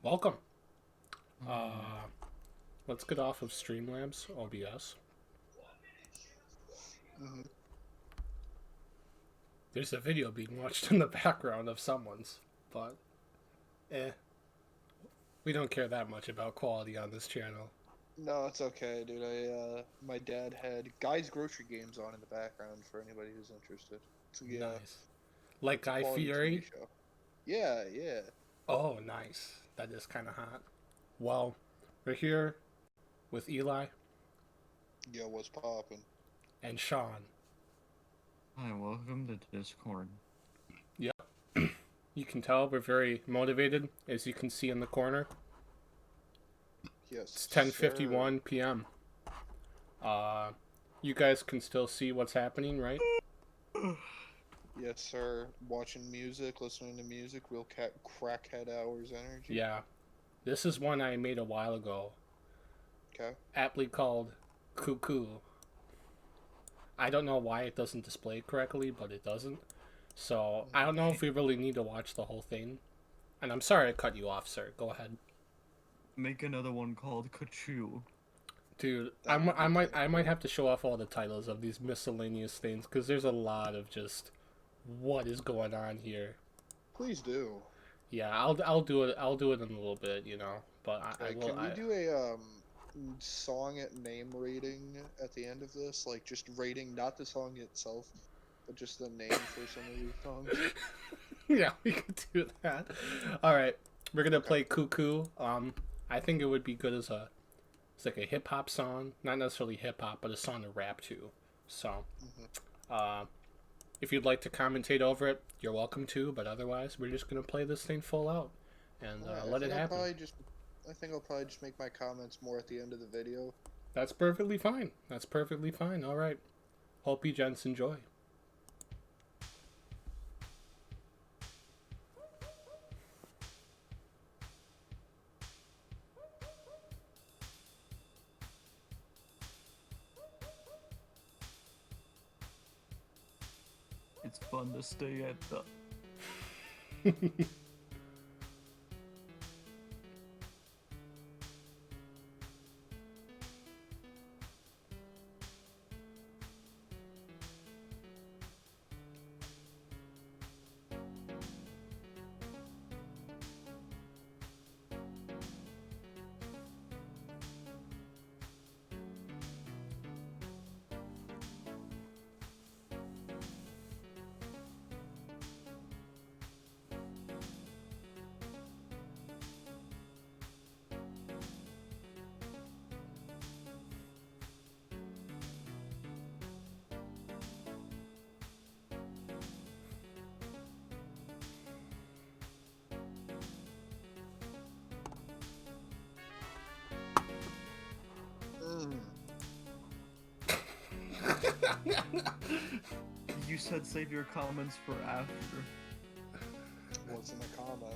Welcome. Uh, let's get off of Streamlabs OBS. Mm-hmm. There's a video being watched in the background of someone's, but we don't care that much about quality on this channel. No, it's okay, dude. My dad had Guy's Grocery Games on in the background for anybody who's interested. So yeah, Nice. Like it's a Guy quality TV Fieri? show. Yeah, yeah. Oh, nice. That is kind of hot. Well, we're here with Eli Yo, what's poppin'? and Sean. Hi, welcome to Discord. Yep. You can tell we're very motivated, as you can see in the corner. Yes. It's 10:51 p.m. You guys can still see what's happening, right? Yes, sir. Watching music, listening to music, real crackhead hours energy. Yeah. This is one I made a while ago, Okay. aptly called Cuckoo. I don't know why it doesn't display correctly, but it doesn't. So, I don't know if we really need to watch the whole thing. And I'm sorry I cut you off, sir. Go ahead. Make another one called Kachu. Dude, I might have to show off all the titles of these miscellaneous things, because there's a lot of just what is going on here. Please do. Yeah, I'll do it in a little bit, you know. But I will. Can we do a song name rating at the end of this? Like just rating, not the song itself, but just the name for some of these songs. Yeah, we could do that. All right, we're gonna play Cuckoo. I think it would be good as it's like a hip hop song, not necessarily hip hop, but a song to rap to. So, if you'd like to commentate over it, you're welcome to. But otherwise, we're just gonna play this thing full out and let it happen. I think I'll probably just make my comments more at the end of the video. That's perfectly fine. That's perfectly fine. All right. Hope you gents enjoy. It's fun to stay at the... You said save your comments for after. What's in the comment?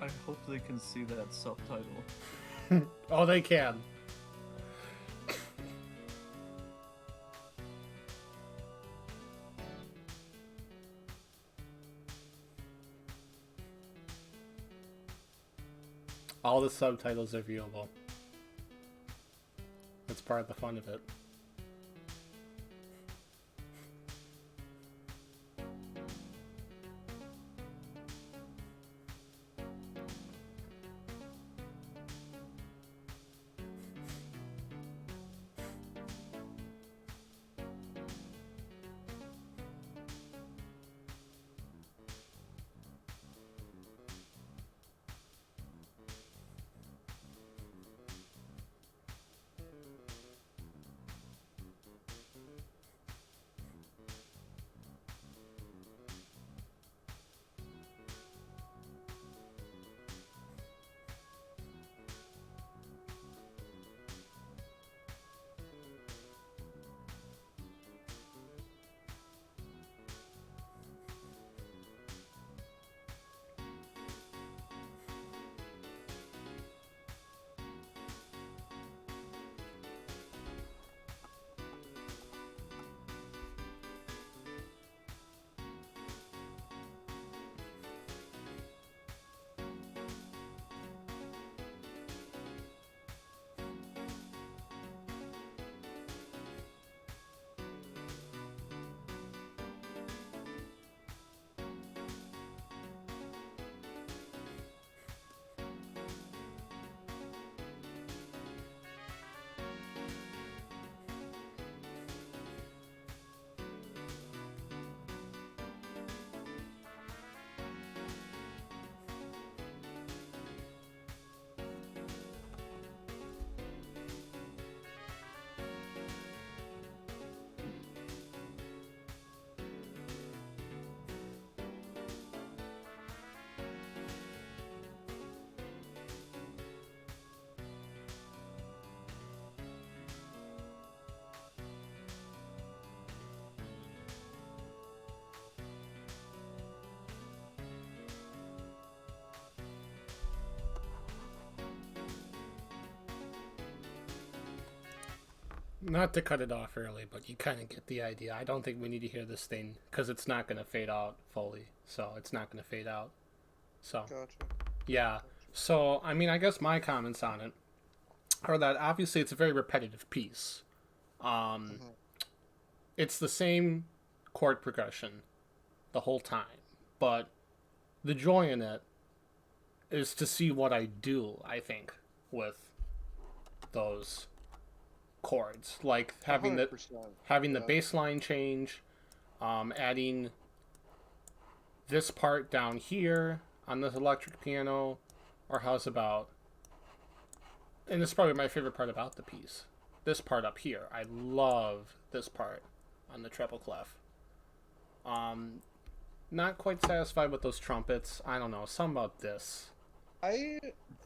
I hope they can see that subtitle. Oh, they can. All the subtitles are viewable. That's part of the fun of it. Not to cut it off early, but you kind of get the idea. I don't think we need to hear this thing because it's not going to fade out fully. So it's not going to fade out. So, Gotcha. yeah. Gotcha. So, I mean, I guess my comments on it are that obviously it's a very repetitive piece. Um, Mhm. it's the same chord progression the whole time, but the joy in it is to see what I do, I think, with those chords, like having the 100%. having the Yeah. bass line change, adding this part down here on this electric piano, or how's about, and this is probably my favorite part about the piece, this part up here. I love this part on the treble clef. Um, Not quite satisfied with those trumpets. I don't know, something about this. I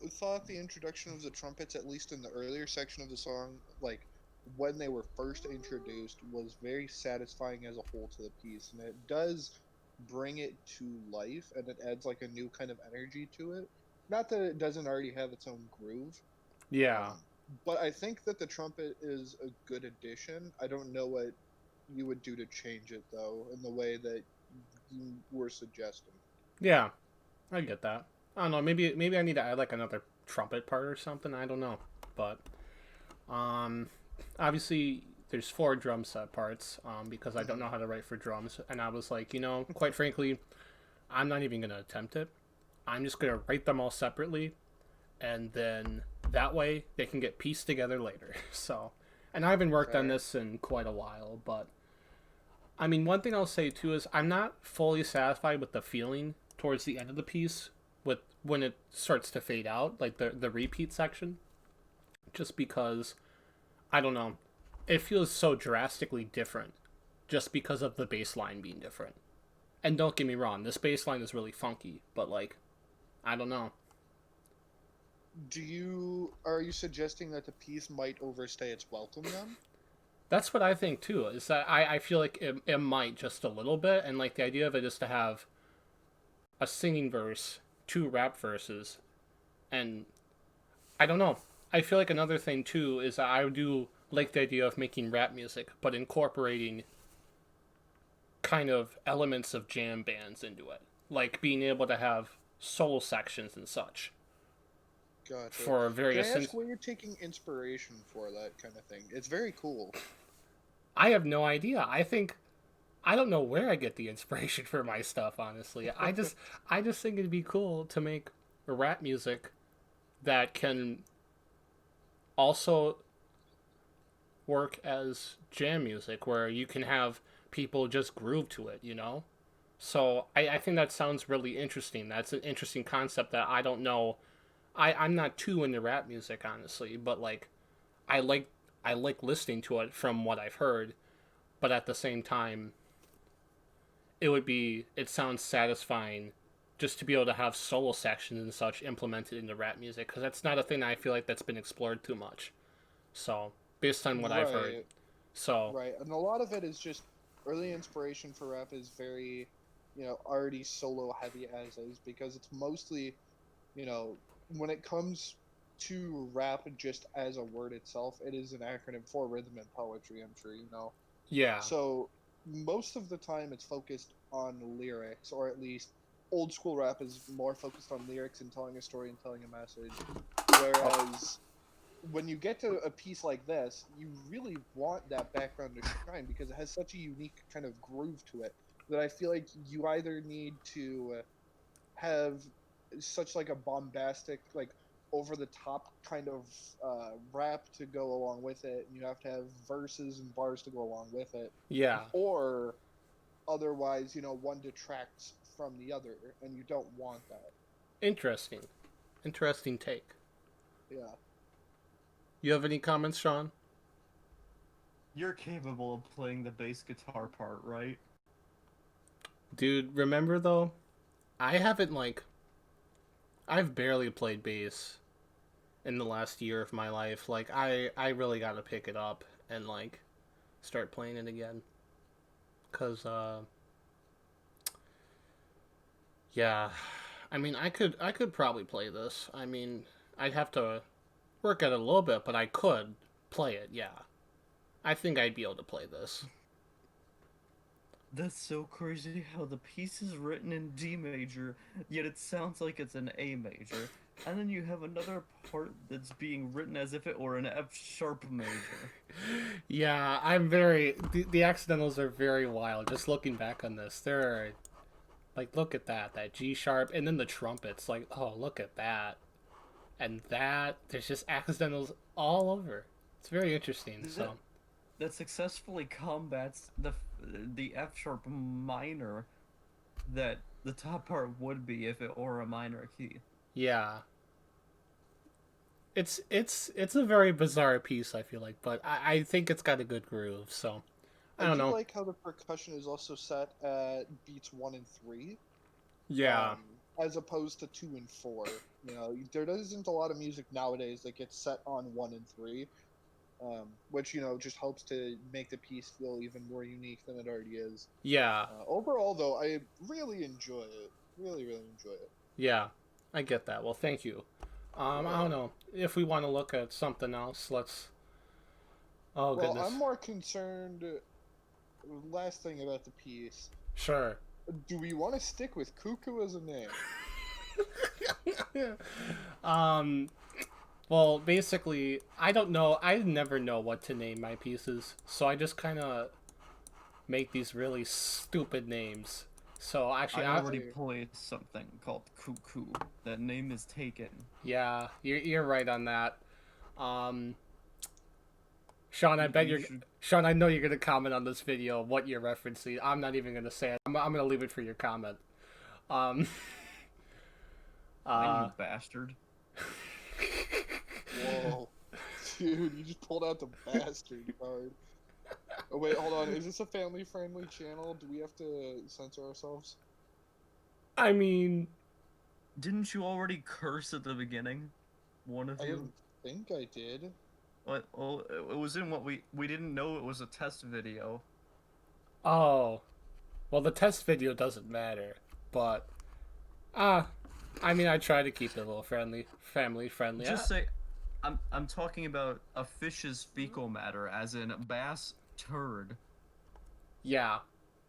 thought the introduction of the trumpets, at least in the earlier section of the song, like when they were first introduced, was very satisfying as a whole to the piece, and it does bring it to life, and it adds like a new kind of energy to it. Not that it doesn't already have its own groove, Yeah, um, but I think that the trumpet is a good addition. I don't know what you would do to change it though, in the way that you were suggesting. yeah, I get that. I don't know. Maybe I need to add like another trumpet part or something. I don't know, but um, obviously there's four drum set parts because I don't know Mhm. how to write for drums, and I was like, quite frankly, I'm not even gonna attempt it. I'm just gonna write them all separately, and then that way they can get pieced together later. So, and I haven't worked on Fair. this in quite a while, but I mean, one thing I'll say too is I'm not fully satisfied with the feeling towards the end of the piece with when it starts to fade out, like the repeat section, just because I don't know, it feels so drastically different just because of the bass line being different. And don't get me wrong, this bass line is really funky, but like I don't know. Are you suggesting that the piece might overstay its welcome then? That's what I think too. Is that I feel like it might just a little bit, and like the idea of it is to have a singing verse two rap verses, and I don't know. I feel like another thing too is that I do like the idea of making rap music, but incorporating kind of elements of jam bands into it, like being able to have solo sections and such Gotcha. for Can I various ask where you're taking inspiration for that kind of thing? It's very cool. I have no idea. I don't know where I get the inspiration for my stuff, honestly. I just think it'd be cool to make rap music that can also work as jam music where you can have people just groove to it, you know? So I think that sounds really interesting. That's an interesting concept that I don't know. I'm not too into rap music, honestly, but like I like I like listening to it from what I've heard, but at the same time it sounds satisfying just to be able to have solo sections and such implemented into rap music because that's not a thing I feel like that's been explored too much. So based on what I've heard, Right, so right. And a lot of it is just early inspiration for rap is very, already solo heavy as is because it's mostly, you know, when it comes to rap just as a word itself, it is an acronym for rhythm and poetry, I'm sure you know. yeah, So most of the time it's focused on lyrics, or at least old school rap is more focused on lyrics and telling a story and telling a message. Whereas when you get to a piece like this, you really want that background to shine because it has such a unique kind of groove to it that I feel like you either need to have such like a bombastic, like over the top kind of rap to go along with it, and you have to have verses and bars to go along with it, yeah, or otherwise, one detracts from the other, and you don't want that. interesting, interesting take. Yeah. You have any comments, Sean? You're capable of playing the bass guitar part, right? Dude, remember though, I haven't like I've barely played bass in the last year of my life. Like I really got to pick it up and like start playing it again cuz yeah, I mean I could probably play this. I mean, I'd have to work at it a little bit, but I could play it. Yeah. I think I'd be able to play this. That's so crazy how the piece is written in D major, yet it sounds like it's an A major. And then you have another part that's being written as if it were an F sharp major. Yeah, I'm very the accidentals are very wild. Just looking back on this, there are like look at that G sharp and then the trumpets. Like, oh, look at that. And that there's just accidentals all over. It's very interesting. That, So, that successfully combats the F sharp minor that the top part would be if it were a minor key. yeah. It's a very bizarre piece, I feel like, but I think it's got a good groove, so I I don't do know. like how the percussion is also set at beats 1 and 3, Yeah. as opposed to 2 and 4. There isn't a lot of music nowadays that gets set on 1 and 3, which just helps to make the piece feel even more unique than it already is. Yeah. Overall, though, I really enjoy it. Really, really enjoy it. Yeah. I get that. Well, thank you. I don't know. If we want to look at something else, let's Oh Well, I'm goodness. more concerned. Last thing about the piece. Sure. Do we want to stick with Cuckoo as a name? um well, basically, I don't know. I never know what to name my pieces, so I just kind of make these really stupid names. So actually, I I already played something called Cuckoo. That name is taken. yeah, you're right on that. Um, Sean, I bet You you're should. Sean. I know you're gonna comment on this video what you're referencing. I'm not even gonna say it. I'm gonna leave it for your comment. Um, Fine, uh, you bastard. Whoa. Dude, you just pulled out the bastard card. Oh, wait, hold on. Is this a family friendly channel? Do we have to censor ourselves? I mean, Didn't you already curse at the beginning? One of I you? didn't think I did. Well, it was in what we didn't know it was a test video. oh, well, the test video doesn't matter, but ah, I mean, I try to keep it a little family friendly. Just say, I'm talking about a fish's fecal matter, as in bass turd. Yeah,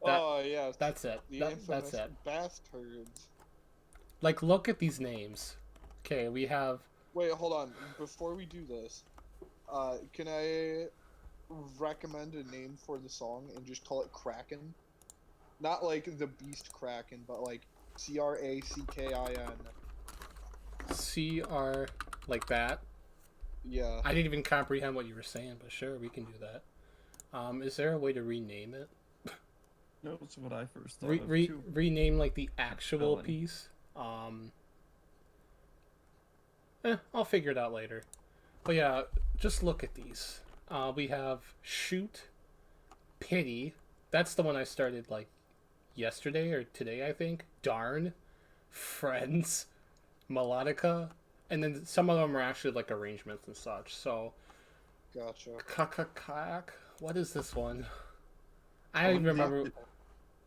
that Oh yeah, that's it. the That's infamous it. bath turds. Like, look at these names. Okay, we have. Wait, hold on. Before we do this, can I recommend a name for the song and just call it Kraken? Not like the Beast Kraken, but like Crackkin. CR like that. Yeah. I didn't even comprehend what you were saying, but sure, we can do that. Is there a way to rename it? That's what I first thought of too. Rename like the actual Villain. piece. I'll figure it out later. But yeah, just look at these. We have shoot, pity. That's the one I started like yesterday or today, I think. Darn, friends, melodica, and then some of them are actually like arrangements and such. So, Gotcha. kakakak. What is this one? I don't even remember.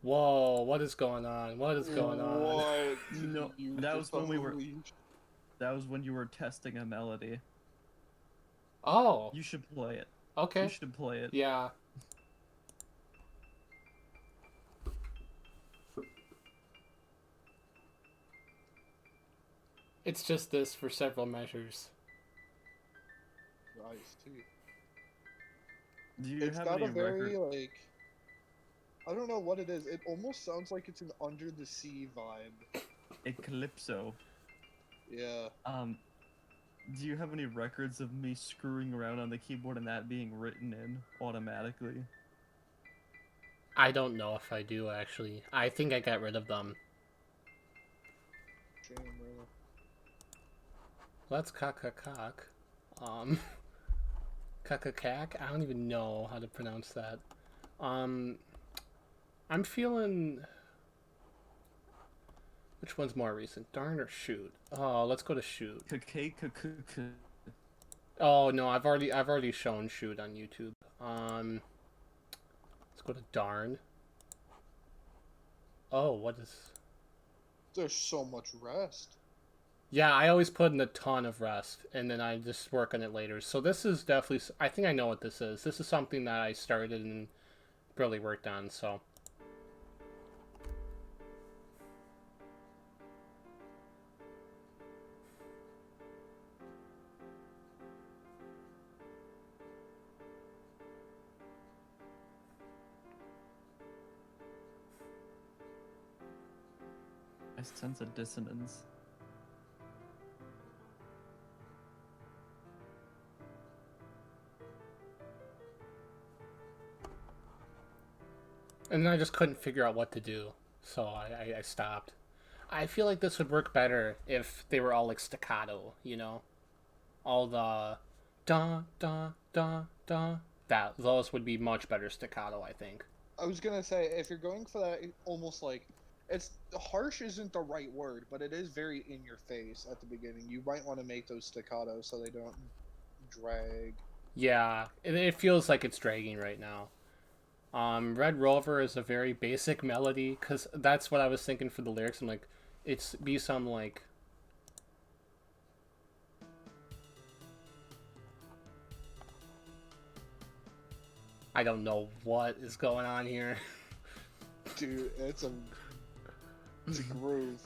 Whoa, what is going on? What is going on? What? No, You that was just when we were. unleashed- That was when you were testing a melody. Oh, You should play it. okay. You should play it. Yeah. It's just this for several measures. Nice too. Do you It's have got any a very record? like I don't know what it is. It almost sounds like it's an under the sea vibe. A calypso. Yeah. Do you have any records of me screwing around on the keyboard and that being written in automatically? I don't know if I do actually. I think I got rid of them. Shame, really. Let's cock. Kakakak? I don't even know how to pronounce that. I'm feeling. Which one's more recent? Darn or shoot? Oh, let's go to shoot. Oh no, I've already shown shoot on YouTube. Let's go to darn. Oh, what is? There's so much rest. Yeah, I always put in a ton of rest, and then I just work on it later. So this is definitely. I think I know what this is. This is something that I started and really worked on. So. I sense a dissonance. And then I just couldn't figure out what to do, so I stopped. I feel like this would work better if they were all like staccato, you know, all the da da da da. That those would be much better staccato, I think. I was gonna say if you're going for that, almost like it's harsh isn't the right word, but it is very in your face at the beginning. You might want to make those staccato so they don't drag. Yeah, it feels like it's dragging right now. Red Rover is a very basic melody because that's what I was thinking for the lyrics. I'm like, it's be some like. I don't know what is going on here. Dude, it's a groove.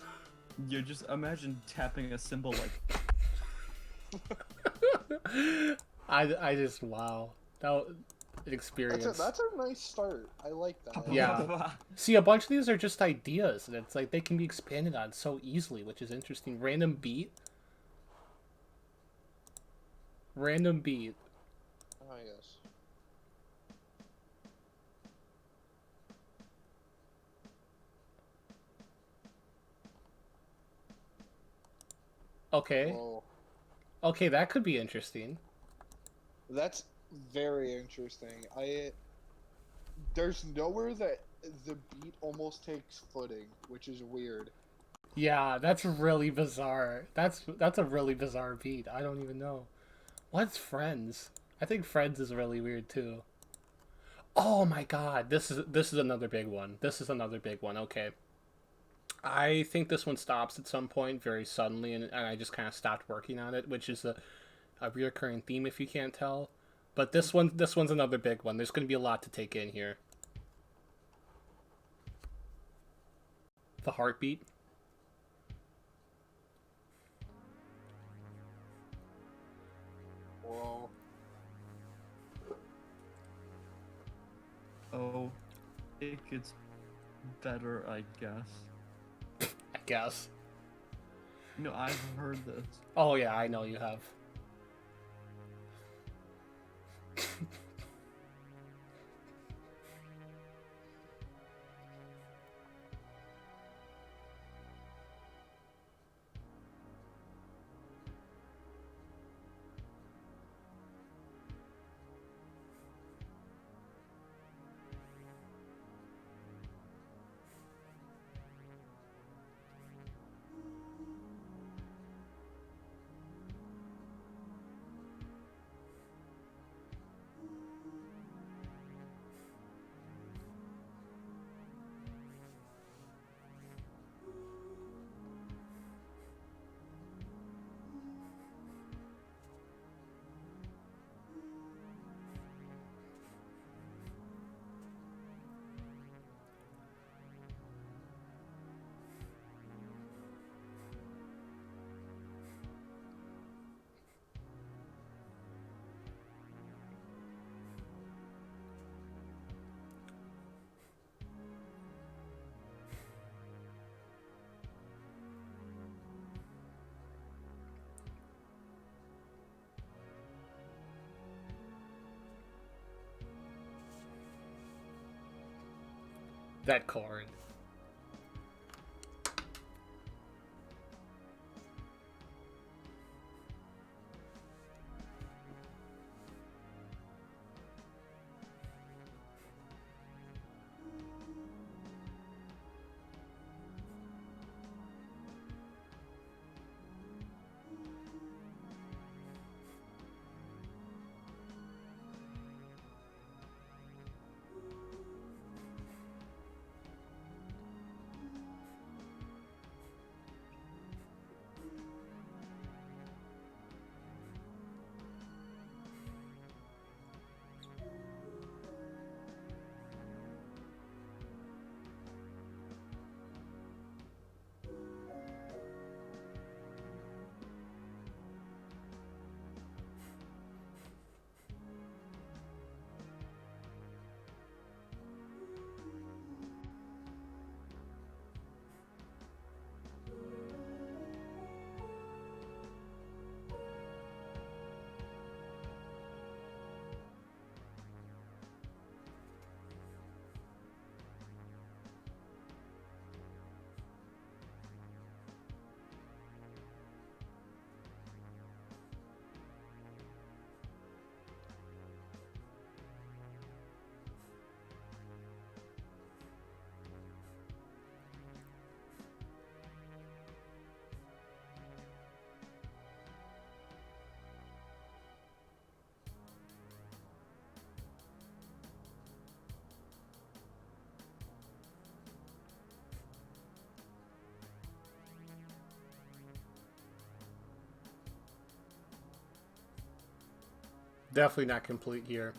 You just imagine tapping a cymbal like. I just wow that experience. That's a nice start. I like that. Yeah. See, a bunch of these are just ideas, and it's like they can be expanded on so easily, which is interesting. Random beat. Random beat. Oh yes. Okay. Whoa. Okay, that could be interesting. That's very interesting. There's nowhere that the beat almost takes footing, which is weird. Yeah, that's really bizarre. That's a really bizarre beat. I don't even know. What's Friends? I think Friends is really weird too. Oh my god, this is another big one. This is another big one. Okay. I think this one stops at some point very suddenly, and I just kind of stopped working on it, which is a reoccurring theme if you can't tell. But this one's another big one. There's going to be a lot to take in here. The heartbeat. Whoa. Oh, it gets better, I guess. I guess. No, I've heard this. Oh yeah, I know you have. That chord. Definitely not complete here.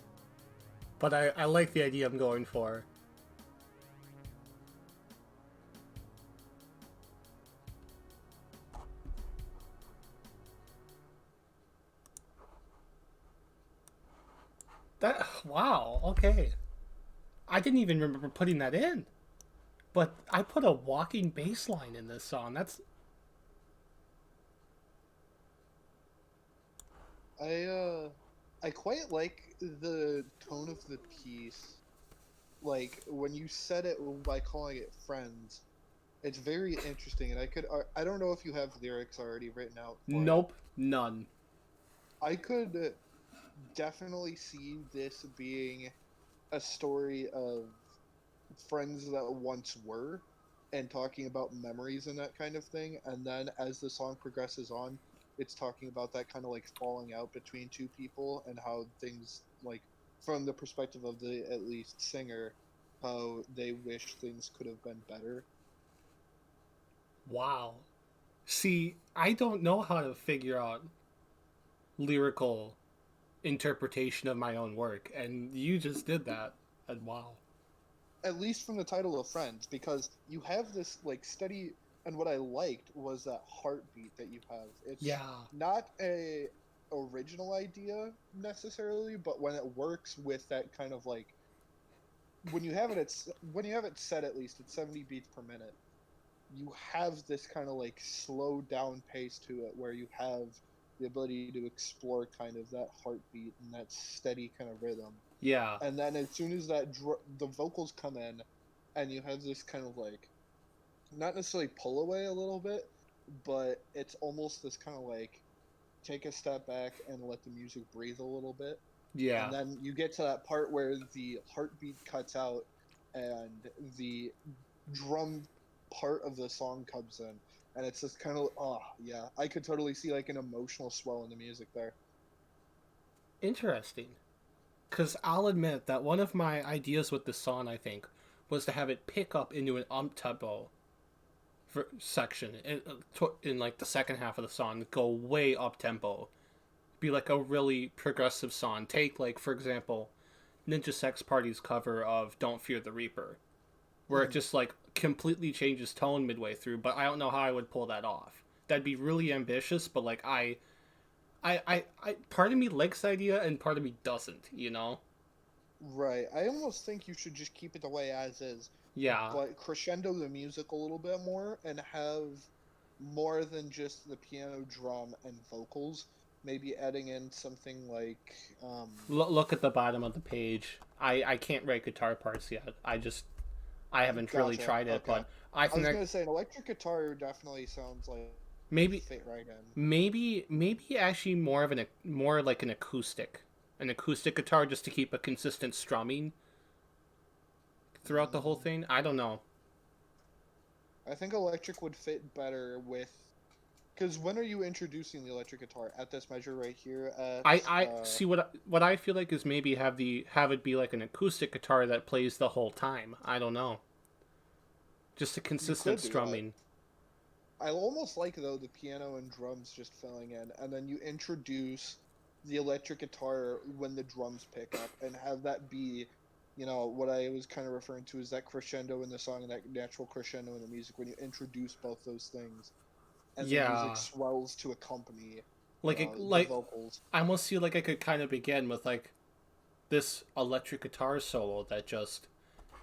But I like the idea I'm going for. That wow, okay. I didn't even remember putting that in. But I put a walking bass line in this song. That's I quite like the tone of the piece. Like when you said it by calling it Friends, it's very interesting, and I don't know if you have lyrics already written out for it. nope, none. I could definitely see this being a story of friends that once were and talking about memories and that kind of thing. And then as the song progresses on, it's talking about that kind of like falling out between two people and how things like from the perspective of the at least singer, how they wish things could have been better. Wow. See, I don't know how to figure out lyrical interpretation of my own work, and you just did that. And wow. At least from the title of Friends, because you have this like steady, and what I liked was that heartbeat that you have. It's Yeah. not a original idea necessarily, but when it works with that kind of like when you have it set at least at 70 beats per minute, you have this kind of like slow down pace to it where you have the ability to explore kind of that heartbeat and that steady kind of rhythm. Yeah. And then as soon as the vocals come in, and you have this kind of like not necessarily pull away a little bit, but it's almost this kind of like take a step back and let the music breathe a little bit. And Yeah. then you get to that part where the heartbeat cuts out and the drum part of the song comes in, and it's just kind of, oh yeah, I could totally see like an emotional swell in the music there. Interesting. Because I'll admit that one of my ideas with this song, I think, was to have it pick up into an tempo section in like the second half of the song, go way up tempo, be like a really progressive song. Take like for example, Ninja Sex Party's cover of "Don't Fear the Reaper," where it Mhm. just like completely changes tone midway through. But I don't know how I would pull that off. That'd be really ambitious, but like part of me likes the idea and part of me doesn't. You know? Right. I almost think you should just keep it the way as is, Yeah. but crescendo the music a little bit more and have more than just the piano, drum, and vocals. Maybe adding in something like, Look at the bottom of the page. I can't write guitar parts yet. I haven't really gotcha. tried it, Okay. but I I think was that gonna say an electric guitar definitely sounds like would maybe fit right in. maybe actually more like an acoustic guitar just to keep a consistent strumming throughout the whole Mm, thing. I don't know. I think electric would fit better with. Because when are you introducing the electric guitar? At this measure right here at I see what I feel like is maybe have it be like an acoustic guitar that plays the whole time. I don't know. Just a you consistent could do that. strumming. I almost like though the piano and drums just filling in, and then you introduce the electric guitar when the drums pick up, and have that be, what I was kind of referring to is that crescendo in the song and that natural crescendo in the music when you introduce both those things, and the music Yeah. swells to accompany, the Like vocals. I almost feel like I could kind of begin with like this electric guitar solo that just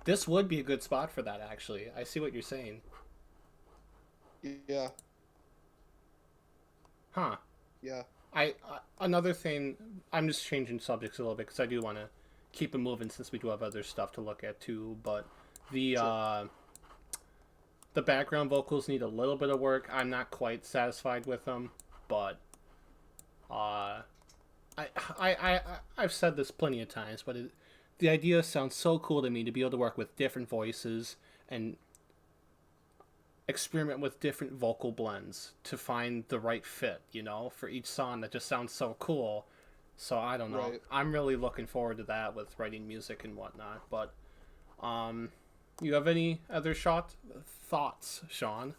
this would be a good spot for that actually. I see what you're saying. Yeah, Huh. yeah, Another thing, I'm just changing subjects a little bit because I do want to keep it moving since we do have other stuff to look at too, but the sure. uh the background vocals need a little bit of work. I'm not quite satisfied with them, but uh I I've said this plenty of times, but the idea sounds so cool to me to be able to work with different voices and experiment with different vocal blends to find the right fit, for each song that just sounds so cool. So I don't know. Right. I'm really looking forward to that with writing music and whatnot. But um, you have any other thoughts, Sean?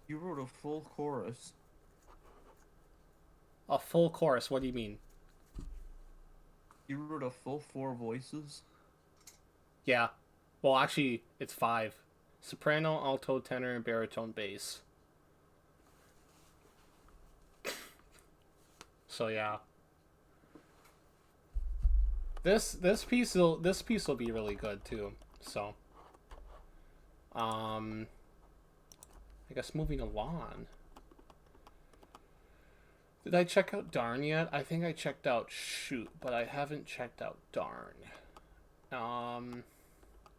You wrote a full chorus. A full chorus? What do you mean? You wrote a full four voices. Yeah. Well, actually, it's five: soprano, alto, tenor, and baritone, bass. So yeah. This piece will be really good too. So, um, I guess moving along. Did I check out Darn yet? I think I checked out Shoot, but I haven't checked out Darn.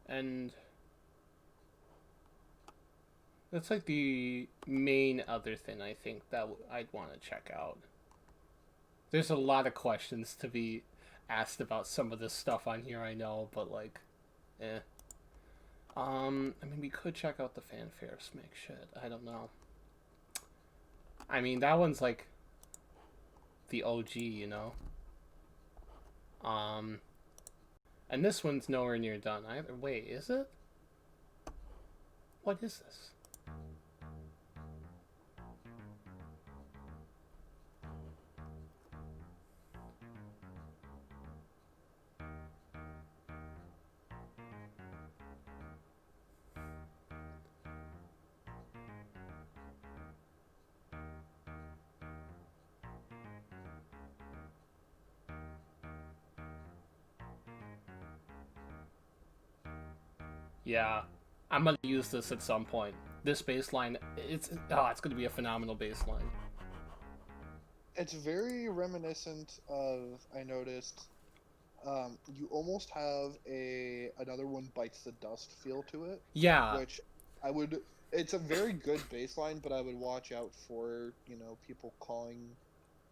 And that's like the main other thing I think that I'd want to check out. There's a lot of questions to be asked about some of this stuff on here, I know, but like, eh. I mean, we could check out the fanfare smack shit. I don't know. I mean, that one's like the OG. Um, and this one's nowhere near done either. Wait, is it? What is this? Yeah, I'm gonna use this at some point. This bass line, it's gonna be a phenomenal bass line. It's very reminiscent of, I noticed, you almost have a another one bites the dust feel to it, Yeah, which I would. It's a very good baseline, but I would watch out for people calling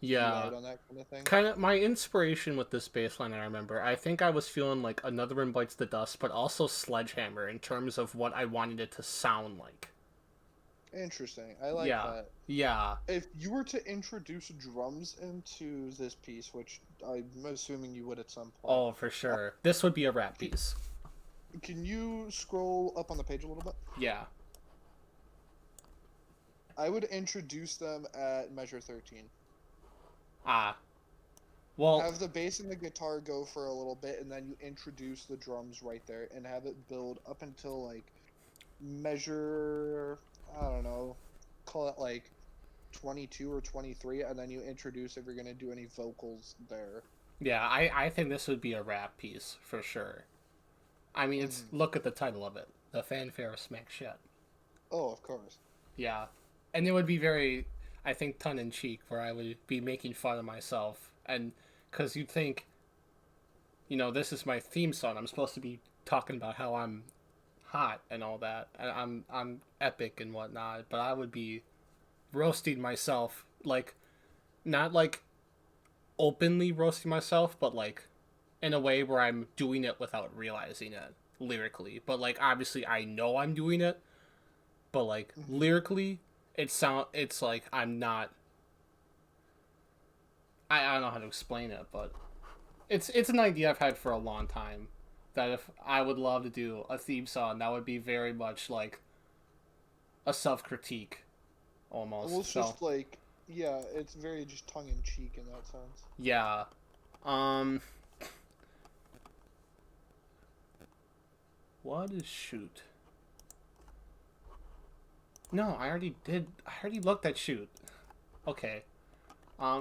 you yeah. out on that kind of thing. Kind of my inspiration with this bass line, I remember. I think I was feeling like Another One Bites the Dust, but also Sledgehammer in terms of what I wanted it to sound like. Interesting. I like Yeah, that. yeah. If you were to introduce drums into this piece, which I'm assuming you would at some point, Oh, for uh, sure. This would be a rap can, piece. can you scroll up on the page a little bit? Yeah. I would introduce them at measure 13. Ah. Well, Have the bass and the guitar go for a little bit, and then you introduce the drums right there, and have it build up until like measure, I don't know, call it like 22 or 23, and then you introduce if you're gonna do any vocals there. yeah, I think this would be a rap piece for sure. I mean, it's Hmm. look at the title of it, The Fanfare of Smack Shit. Oh, of course. Yeah, and it would be very, I think, tongue in cheek, where I would be making fun of myself, and because you'd think, this is my theme song. I'm supposed to be talking about how I'm hot and all that, and I'm epic and whatnot, but I would be roasting myself, like not like openly roasting myself, but like in a way where I'm doing it without realizing it lyrically. But like obviously I know I'm doing it, but like Hmm. lyrically it's like I'm not. I don't know how to explain it, but it's an idea I've had for a long time. That if I would love to do a theme song, that would be very much like a self critique Well, almost. it's So just like, yeah, it's very just tongue in cheek in that sense. yeah. Um what is shoot? No, I already did. I already looked at shoot. Okay.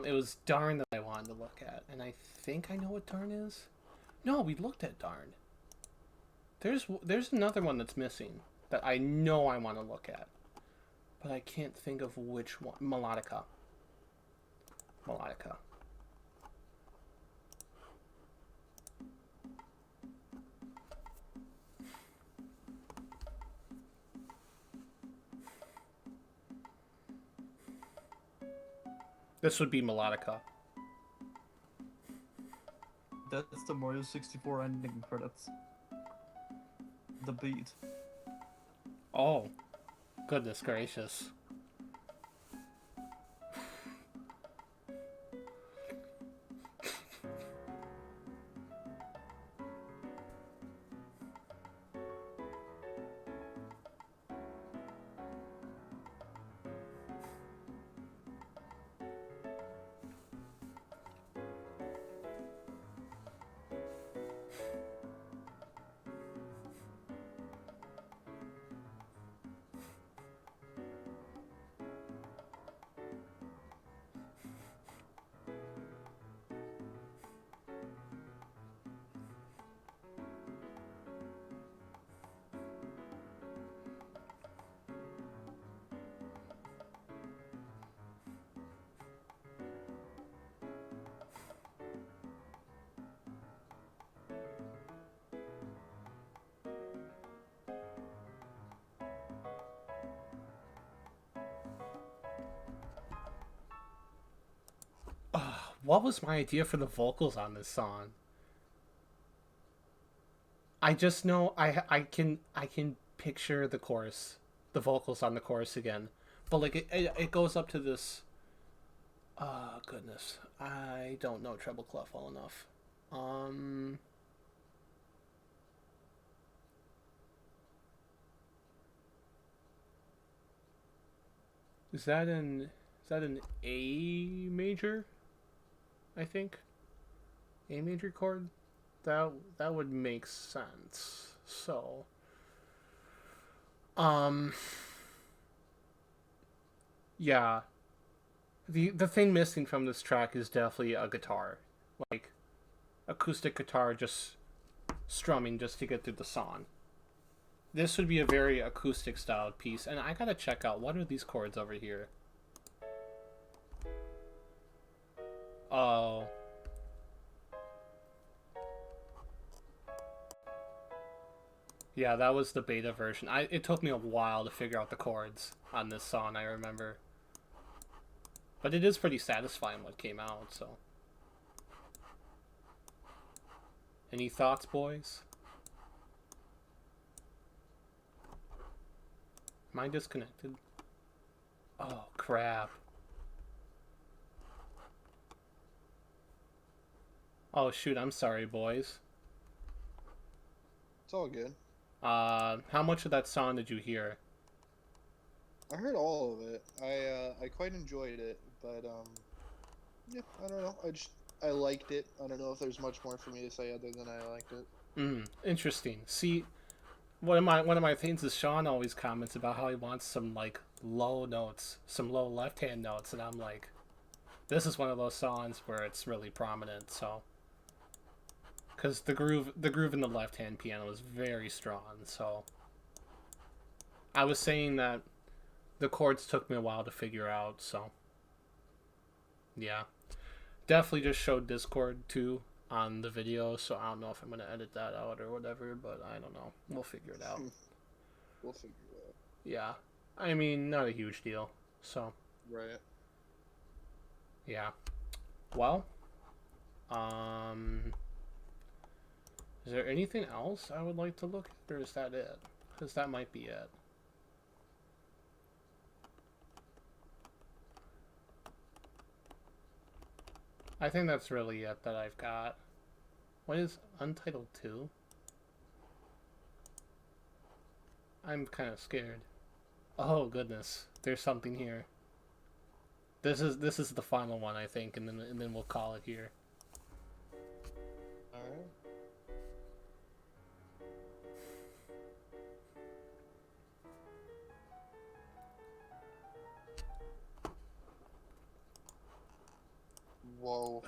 It was darn that I wanted to look at, and I think I know what darn is. No, we looked at darn. There's another one that's missing that I know I want to look at, but I can't think of which one. Melodica. Melodica. This would be Melodica. That's the Mario 64 ending credits. The beat. Oh, goodness gracious. What was my idea for the vocals on this song? I just know I can picture the chorus, the vocals on the chorus again, but like it goes up to this. Goodness, I don't know treble clef well enough. Um, is that an A major? I think A major chord. That would make sense. So, um, yeah. The thing missing from this track is definitely a guitar, like acoustic guitar, just strumming just to get through the song. this would be a very acoustic styled piece, and I gotta check out what are these chords over here. Oh. Yeah, that was the beta version. It took me a while to figure out the chords on this song, I remember. But it is pretty satisfying what came out, so. Any thoughts, boys? Am I disconnected? Oh, crap. Oh, shoot, I'm sorry, boys. It's all good. How much of that song did you hear? I heard all of it. I quite enjoyed it, but yeah, I don't know. I liked it. I don't know if there's much more for me to say other than I liked it. Interesting. See, one of my things is Sean always comments about how he wants some like low notes, some low left hand notes, and I'm like, this is one of those songs where it's really prominent. So, because the groove in the left hand piano is very strong. So, I was saying that the chords took me a while to figure out. So, yeah, definitely just showed Discord too on the video, so I don't know if I'm gonna edit that out or whatever, but I don't know. We'll figure it out. We'll figure it out. Yeah. I mean, not a huge deal. So, Right. yeah. Well, um, is there anything else I would like to look at, or is that it? Because that might be it. I think that's really it that I've got. What is Untitled 2? I'm kind of scared. Oh goodness, there's something here. This is the final one, I think, and then we'll call it here. All right. Whoa.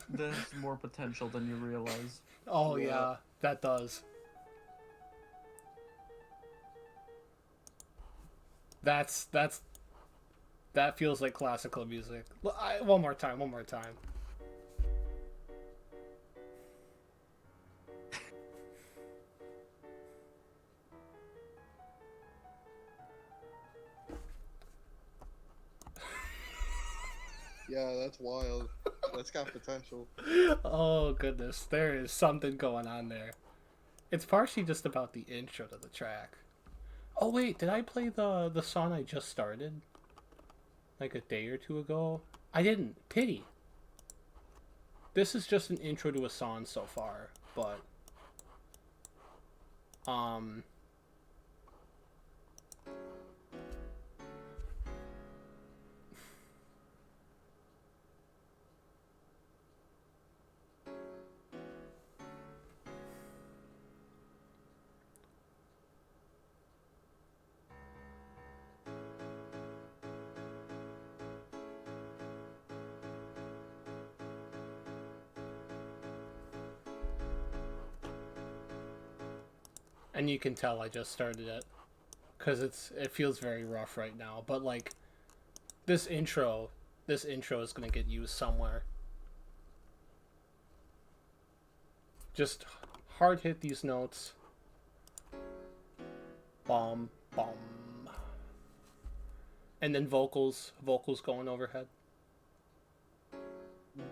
There's more potential than you realize. Oh Yeah. yeah, that does. That feels like classical music. One more time, one more time. Yeah, that's wild. That's got potential. Oh goodness, there is something going on there. It's partially just about the intro to the track. Oh wait, did I play the song I just started? Like a day or two ago? I didn't. Pity. This is just an intro to a song so far, but um and you can tell I just started it cuz it feels very rough right now, but like this intro is going to get used somewhere. Just hard hit these notes. Bomb, bomb. And then vocals going overhead. Mhm.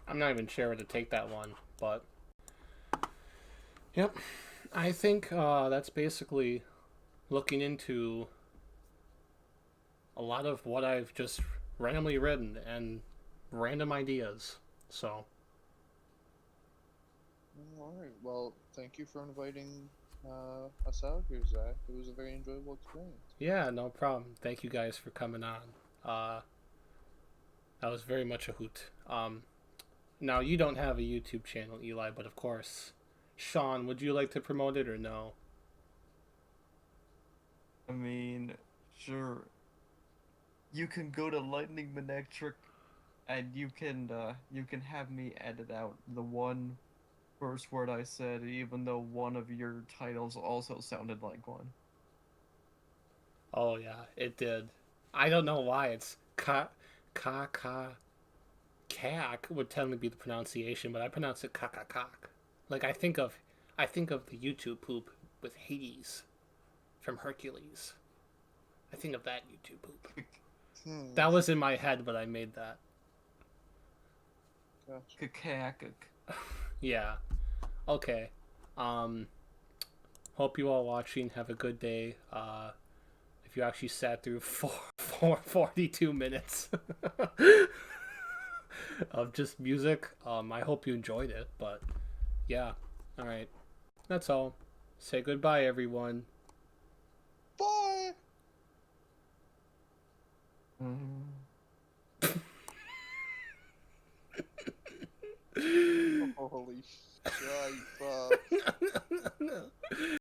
I'm not even sure where to take that one, but yep. I think that's basically looking into a lot of what I've just randomly written and random ideas. So, All right. Well, thank you for inviting us out here, Zach. It was a very enjoyable experience. yeah, no problem. Thank you guys for coming on. That was very much a hoot. Now, you don't have a YouTube channel, Eli, but of course, Sean, would you like to promote it or no? I mean, sure. You can go to Lightning Manectric and you can have me edit out the one first word I said, even though one of your titles also sounded like one. Oh yeah, it did. I don't know why it's ka cack would technically be the pronunciation, but I pronounce it cock. Like I think of the YouTube poop with Hades from Hercules. I think of that YouTube poop. Hmm. That was in my head, but I made that. Gosh. Kakakak. Yeah. Okay. Um. Hope you all watching. Have a good day. If you actually sat through 42 minutes of just music, I hope you enjoyed it. But yeah. All right. That's all. Say goodbye, everyone. Bye. Mm. Holy shit, bro.